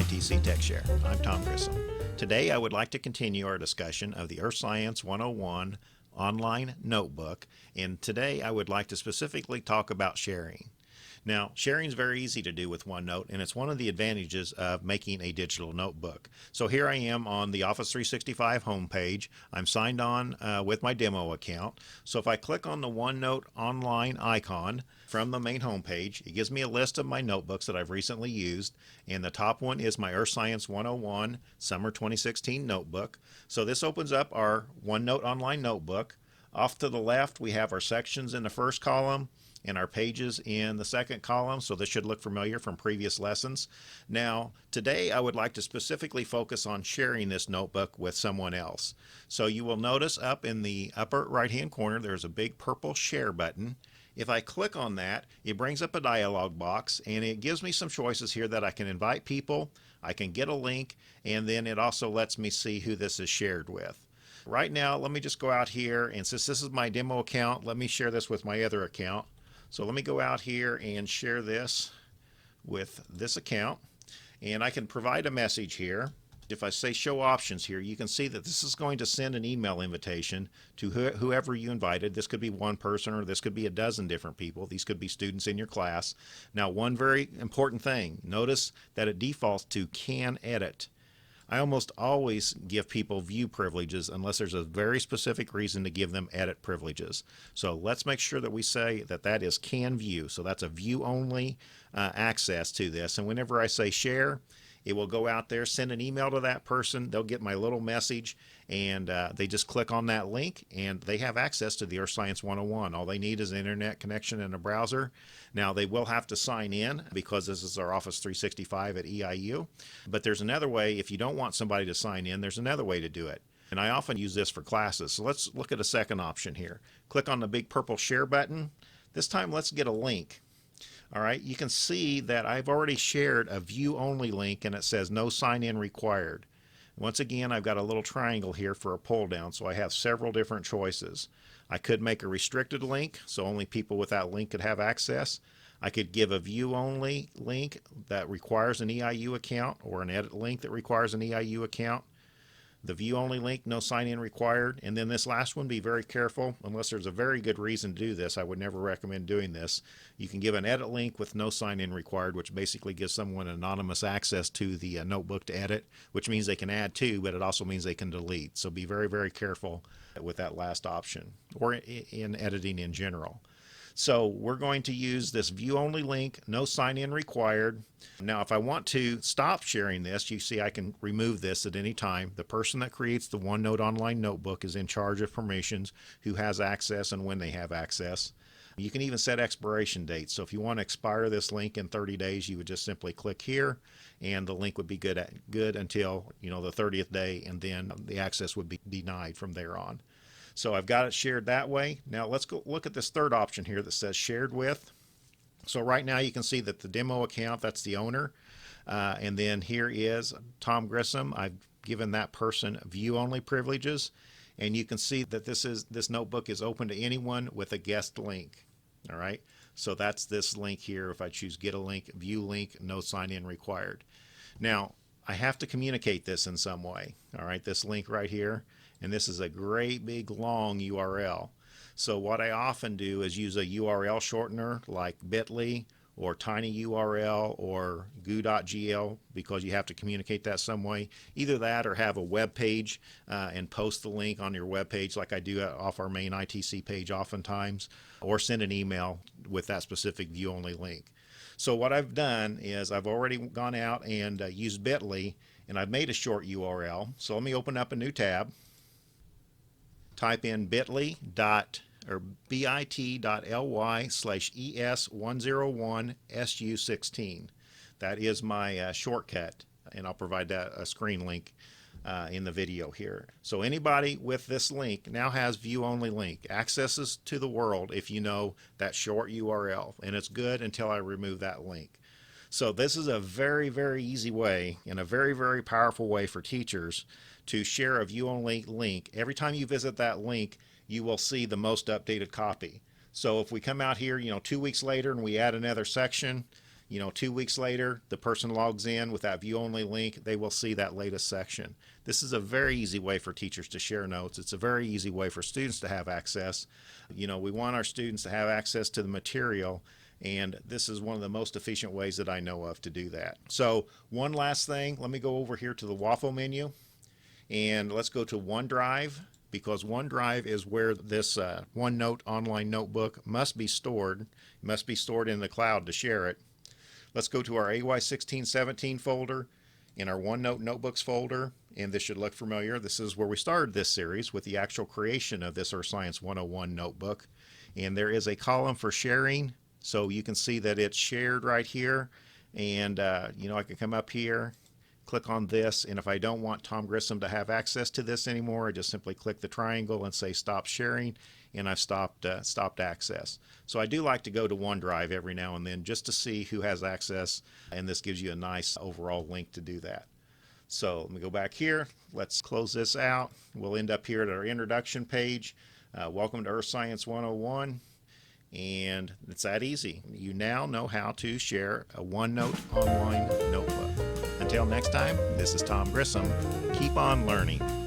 ITC Tech Share. I'm Tom Grissom. Today I would like to continue our discussion of the Earth Science 101 online notebook, and today I would like to specifically talk about sharing. Now, sharing is very easy to do with OneNote, and it's one of the advantages of making a digital notebook. So here I am on the Office 365 homepage. I'm signed on with my demo account. So if I click on the OneNote Online icon from the main homepage, it gives me a list of my notebooks that I've recently used, and the top one is my Earth Science 101 Summer 2016 notebook. So this opens up our OneNote Online notebook. Off to the left, we have our sections in the first column and our pages in the second column, so this should look familiar from previous lessons. Now, today I would like to specifically focus on sharing this notebook with someone else. So you will notice up in the upper right-hand corner there's a big purple share button. If I click on that, it brings up a dialog box, and it gives me some choices here that I can invite people, I can get a link, and then it also lets me see who this is shared with. Right now, let me just go out here, and since this is my demo account, let me share this with my other account. So let me go out here and share this with this account, and I can provide a message here. If I say show options here, you can see that this is going to send an email invitation to whoever you invited. This could be one person, or this could be a dozen different people. These could be students in your class. Now, one very important thing, notice that it defaults to can edit. I almost always give people view privileges unless there's a very specific reason to give them edit privileges. So let's make sure that we say that that is can view. So that's a view only access to this. And whenever I say share, it will go out there, send an email to that person. They'll get my little message, and they just click on that link, and they have access to the Earth Science 101. All they need is an internet connection and a browser. Now, they will have to sign in because this is our Office 365 at EIU. But there's another way. If you don't want somebody to sign in, there's another way to do it. And I often use this for classes. So let's look at a second option here. Click on the big purple share button. This time, let's get a link. All right, you can see that I've already shared a view-only link, and it says no sign-in required. Once again, I've got a little triangle here for a pull-down, so I have several different choices. I could make a restricted link, so only people with that link could have access. I could give a view-only link that requires an EIU account, or an edit link that requires an EIU account. The view-only link, no sign-in required. And then this last one, be very careful. Unless there's a very good reason to do this, I would never recommend doing this. You can give an edit link with no sign-in required, which basically gives someone anonymous access to the notebook to edit, which means they can add to, but it also means they can delete. So be very, very careful with that last option, or in editing in general. So we're going to use this view-only link, no sign-in required. Now, if I want to stop sharing this, you see I can remove this at any time. The person that creates the OneNote Online notebook is in charge of permissions, who has access and when they have access. You can even set expiration dates. So if you want to expire this link in 30 days, you would just simply click here, and the link would be good until the 30th day, and then the access would be denied from there on. So I've got it shared that way. Now let's go look at this third option here that says shared with. So right now you can see that the demo account, that's the owner. And then here is Tom Grissom. I've given that person view only privileges. And you can see that this notebook is open to anyone with a guest link. All right. So that's this link here. If I choose get a link, view link, no sign in required. Now I have to communicate this in some way. All right. This link right here. And this is a great big long URL. So what I often do is use a URL shortener like bit.ly or tinyurl or goo.gl, because you have to communicate that some way. Either that or have a web page and post the link on your web page like I do off our main ITC page oftentimes, or send an email with that specific view-only link. So what I've done is I've already gone out and used bit.ly, and I've made a short URL. So let me open up a new tab. Type in bit.ly/ES101SU16. That is my shortcut, and I'll provide that a screen link in the video here. So anybody with this link now has view-only link, accesses to the world if you know that short URL, and it's good until I remove that link. So this is a very, very easy way and a very, very powerful way for teachers to share a view-only link. Every time you visit that link, you will see the most updated copy. So if we come out here, 2 weeks later and we add another section, 2 weeks later, the person logs in with that view only link, they will see that latest section. This is a very easy way for teachers to share notes. It's a very easy way for students to have access. We want our students to have access to the material, and this is one of the most efficient ways that I know of to do that. So one last thing, let me go over here to the waffle menu, and let's go to OneDrive, because OneDrive is where this OneNote Online notebook must be stored. It must be stored in the cloud to share it. Let's go to our AY1617 folder in our OneNote Notebooks folder, and this should look familiar. This is where we started this series with the actual creation of this Earth Science 101 notebook. And there is a column for sharing, so you can see that it's shared right here. And I can come up here, click on this, and if I don't want Tom Grissom to have access to this anymore, I just simply click the triangle and say stop sharing, and I've stopped access. So I do like to go to OneDrive every now and then just to see who has access, and this gives you a nice overall link to do that. So let me go back here. Let's close this out. We'll end up here at our introduction page. Welcome to Earth Science 101. And it's that easy. You now know how to share a OneNote Online notebook. Until next time, this is Tom Grissom. Keep on learning.